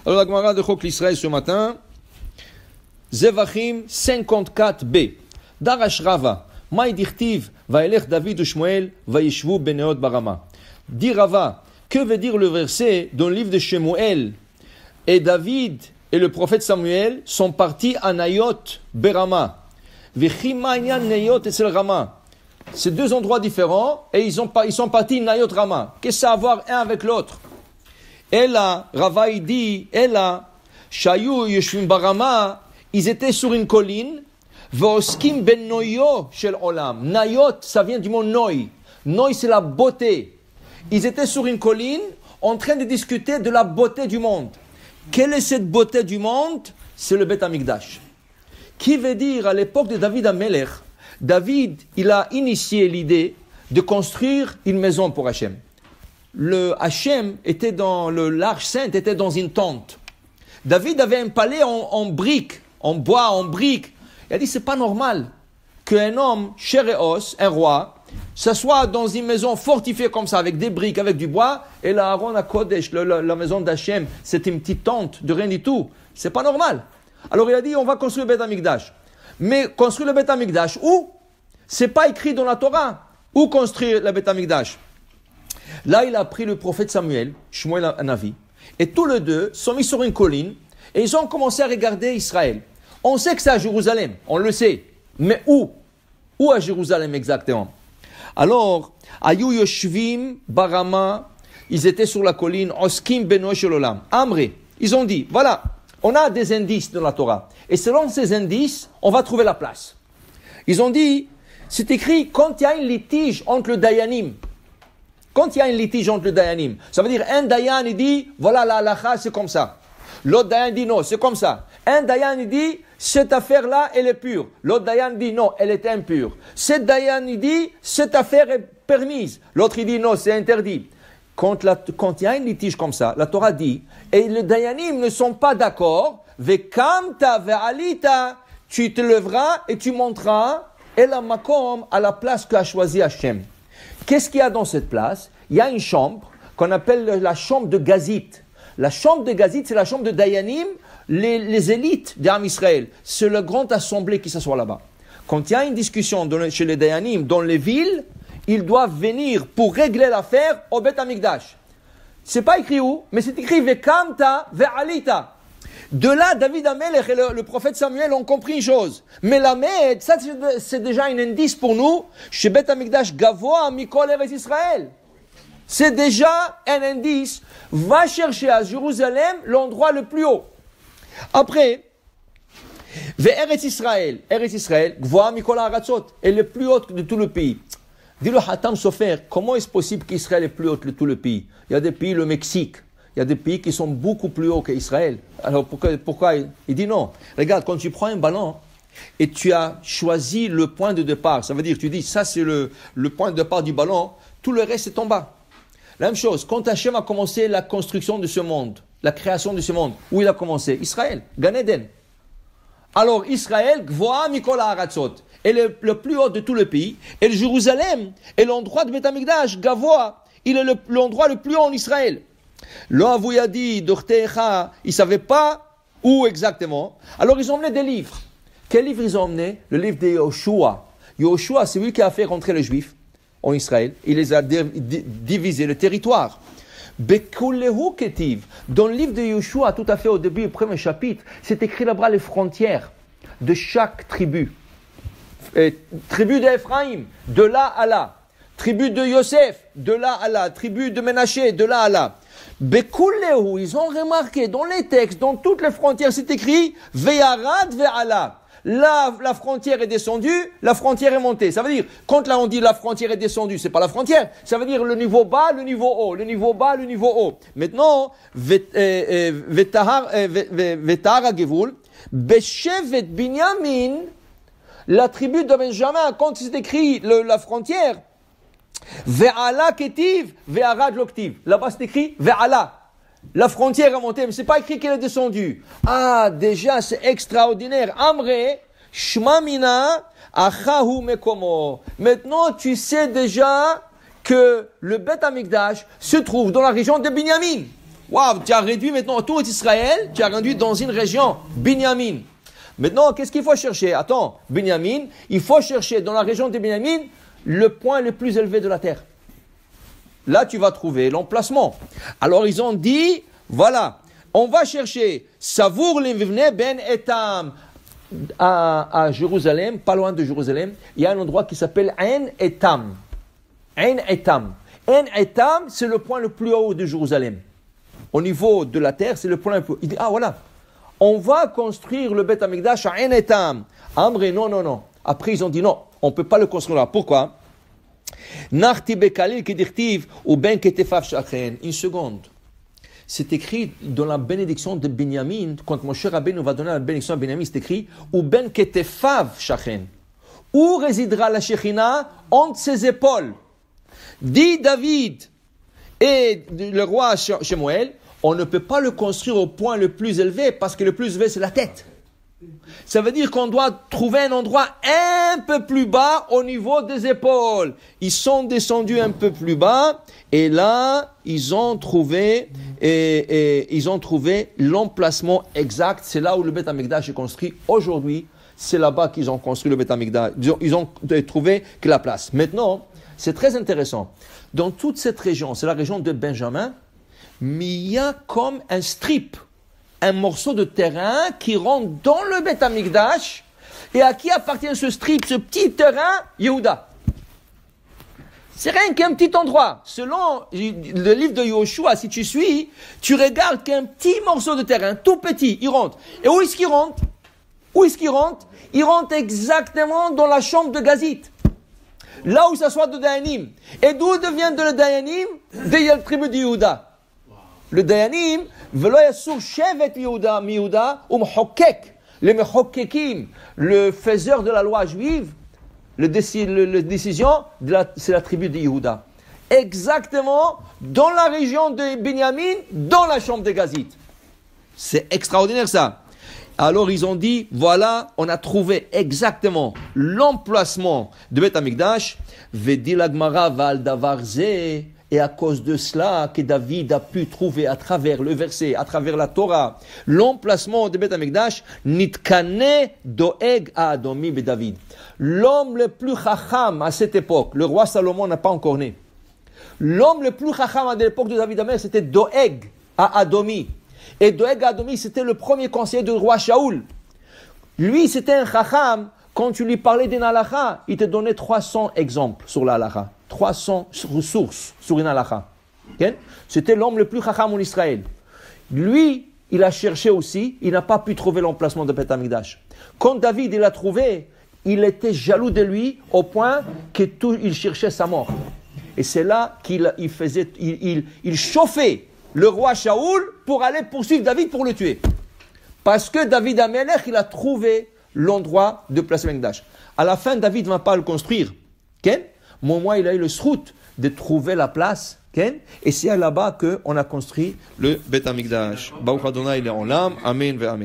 Alors la Gemara de Chok l'Israël ce matin, Zevachim 54b. Darash Rava, Maï dirtiv, Vaelech David ou Shmuel, Vaishvu Beneot Barama. Dit Rava, que veut dire le verset dans le livre de Shemuel? Et David et le prophète Samuel sont partis à Nayot Berama. Vechimanian Nayot et Sel Rama. C'est deux endroits différents et ils sont partis Nayot Rama. Qu'est-ce que ça a à voir un avec l'autre? Et là, Rava il dit, et là, Shayu Yeshvim Barama, ils étaient sur une colline. Voskim ben Noyo shel Olam. Nayot, ça vient du mot Noy. Noy, c'est la beauté. Ils étaient sur une colline en train de discuter de la beauté du monde. Quelle est cette beauté du monde? C'est le Beth Amikdash. Qui veut dire, à l'époque de David Amelech, David, il a initié l'idée de construire une maison pour Hachem. Le Hachem était dans l'Arche Sainte, était dans une tente. David avait un palais en briques, en bois, en briques. Il a dit, c'est pas normal qu'un homme, chair et os, un roi, s'assoit dans une maison fortifiée comme ça, avec des briques, avec du bois, et la Aaron à Kodesh, la maison d'Hachem, c'est une petite tente de rien du tout. C'est pas normal. Alors il a dit, on va construire le Beth Amikdash. Mais construire le Beth Amikdash, où? C'est pas écrit dans la Torah. Où construire le Beth Amikdash? Là, il a pris le prophète Samuel, Shmuel Navi, et tous les deux sont mis sur une colline, et ils ont commencé à regarder Israël. On sait que c'est à Jérusalem, on le sait. Mais où? Où à Jérusalem exactement? Alors, Ayu Yoshvim Barama, ils étaient sur la colline, Oskim Beno Shelolam. Amri, ils ont dit, voilà, on a des indices dans la Torah. Et selon ces indices, on va trouver la place. Ils ont dit, c'est écrit, quand il y a un litige entre le Dayanim, quand il y a un litige entre le Dayanim, ça veut dire un Dayan, il dit, voilà la halacha, c'est comme ça. L'autre Dayan dit, non, c'est comme ça. Un Dayan, il dit, cette affaire-là, elle est pure. L'autre Dayan dit, non, elle est impure. Cet Dayan, il dit, cette affaire est permise. L'autre, il dit, non, c'est interdit. Quand il y a un litige comme ça, la Torah dit, et les Dayanim ne sont pas d'accord, vekamta ve'alita, tu te lèveras et tu monteras, et la makom, à la place qu'a choisi Hachem. Qu'est-ce qu'il y a dans cette place? Il y a une chambre qu'on appelle la chambre de Gazit. La chambre de Gazit, c'est la chambre de Dayanim, les élites d'Am Israël. C'est la grande assemblée qui s'assoit là-bas. Quand il y a une discussion chez les Dayanim dans les villes, ils doivent venir pour régler l'affaire au Beth Amikdash. C'est pas écrit où, mais c'est écrit Vekamta ve'alita. De là, David Amelech et le prophète Samuel ont compris une chose. Mais la Med, ça c'est déjà un indice pour nous. Chez Beth Amikdash Gavoa Mikol Eretz Israël. C'est déjà un indice. Va chercher à Jérusalem l'endroit le plus haut. Après, Eretz Israël, Gvoa Mikol Haratzot, est le plus haut de tout le pays. Dis-le Hatam Sofer, comment est-ce possible qu'Israël est plus haut de tout le pays? Il y a des pays, le Mexique, il y a des pays qui sont beaucoup plus hauts qu'Israël. Alors pourquoi il dit non? Regarde, quand tu prends un ballon et tu as choisi le point de départ, ça veut dire tu dis ça c'est le point de départ du ballon, tout le reste est en bas. La même chose, quand Hachem a commencé la construction de ce monde, la création de ce monde, où il a commencé? Israël, Gan Eden. Alors Israël, Gvoa Mikol Haratzot, est le plus haut de tout le pays, et le Jérusalem est l'endroit de Beth Amikdash, Gavoa, il est l'endroit le plus haut en Israël. L'Avu a dit, Dortecha, ils ne savaient pas où exactement. Alors ils ont emmené des livres. Quels livres ils ont emmené? Le livre de Yoshua. Yoshua, c'est lui qui a fait rentrer les Juifs en Israël. Il les a divisé le territoire. Bekulehu Ketiv. Dans le livre de Yoshua, tout à fait au début, le premier chapitre, c'est écrit là-bas les frontières de chaque tribu. Tribu d'Ephraïm, de là à là. Tribu de Yosef, de là à là. Tribu de Ménaché, de là à là. Bekulehu, ils ont remarqué dans les textes, dans toutes les frontières, c'est écrit Ve'arad ve'ala. Là, la frontière est descendue, la frontière est montée. Ça veut dire, quand là on dit la frontière est descendue, c'est pas la frontière. Ça veut dire le niveau bas, le niveau haut, le niveau bas, le niveau haut. Maintenant, Vetahar Agevul, Beshevet Binyamin, la tribu de Benjamin, quand c'est écrit la frontière, Ve'ala Ketiv, Ve'arad Loktiv. Là-bas c'est écrit Ve'ala. La frontière est montée, mais c'est pas écrit qu'elle est descendue. Ah, déjà, c'est extraordinaire. Amre, Shmamina, Achahu Mekomo. Maintenant, tu sais déjà que le Beth Amikdash se trouve dans la région de Binyamin. Waouh, tu as réduit maintenant tout Israël, tu as réduit dans une région, Binyamin. Maintenant, qu'est-ce qu'il faut chercher? Attends, Binyamin, il faut chercher dans la région de Binyamin le point le plus élevé de la terre. Là, tu vas trouver l'emplacement. Alors, ils ont dit, voilà, on va chercher Savour Livne Ben Etam à Jérusalem, pas loin de Jérusalem. Il y a un endroit qui s'appelle Ein Etam. Ein Etam. Ein Etam, c'est le point le plus haut de Jérusalem. Au niveau de la terre, c'est le point le plus haut. Il dit, ah voilà, on va construire le Beth Amikdash à Ein Etam. Amré, non. Après, ils ont dit, non, on ne peut pas le construire là. Pourquoi? Une seconde. C'est écrit dans la bénédiction de Binyamin, quand Moshe Rabbeinu va donner la bénédiction à Binyamin, c'est écrit ou ben ketefav shachen. Où résidera la Shekhinah? Entre ses épaules. Dit David et le roi Shemuel, on ne peut pas le construire au point le plus élevé parce que le plus élevé c'est la tête. Ça veut dire qu'on doit trouver un endroit un peu plus bas au niveau des épaules. Ils sont descendus un peu plus bas et là, ils ont trouvé l'emplacement exact. C'est là où le Beth Amikdash est construit aujourd'hui. C'est là-bas qu'ils ont construit le Beth Amikdash. Ils ont trouvé que la place. Maintenant, c'est très intéressant. Dans toute cette région, c'est la région de Benjamin, mais il y a comme un strip. Un morceau de terrain qui rentre dans le Beth Amikdash. Et à qui appartient ce strip, ce petit terrain? Yehuda. C'est rien qu'un petit endroit. Selon le livre de Yoshua, si tu suis, tu regardes qu'un petit morceau de terrain, tout petit, il rentre. Et où est-ce qu'il rentre? Il rentre exactement dans la chambre de Gazit. Là où s'assoit le Dayanim. Et d'où devient le Dayanim? De la tribu de Yehuda. Le Dayanim, velo yasur shevet Yehuda, Yehuda, Mehokek, le Mehokekim, le faiseur de la loi juive, le décision, c'est la tribu de Yehuda. Exactement dans la région de Binyamin, dans la chambre de Gazit. C'est extraordinaire ça. Alors ils ont dit, voilà, on a trouvé exactement l'emplacement de Beth Amikdash, Vedi la Gemara val davar ze. Et à cause de cela que David a pu trouver à travers le verset, à travers la Torah, l'emplacement de Beth Amikdash, Nitkane doeg à Adomi be David. L'homme le plus chacham à cette époque, le roi Salomon n'a pas encore né. L'homme le plus chacham à l'époque de David Amer, c'était Doeg à Adomi. Et Doeg à Adomi, c'était le premier conseiller du roi Shaoul. Lui, c'était un chacham. Quand tu lui parlais d'une halakha, il te donnait 300 exemples sur la halakha. 300 ressources sur une halakha. Okay? C'était l'homme le plus chacham en Israël. Lui, il a cherché aussi, il n'a pas pu trouver l'emplacement de Beth Amikdash. Quand David il l'a trouvé, il était jaloux de lui au point qu'il cherchait sa mort. Et c'est là qu'il chauffait le roi Shaoul pour aller poursuivre David pour le tuer. Parce que David Amelech, il a trouvé l'endroit de placer Mikdash. À la fin, David ne va pas le construire. Okay? Moi, il a eu le srout de trouver la place. Okay? Et c'est là-bas qu'on a construit le Beth Amikdash. Baruch Adonai, il est en l'âme. Amen ve Amen.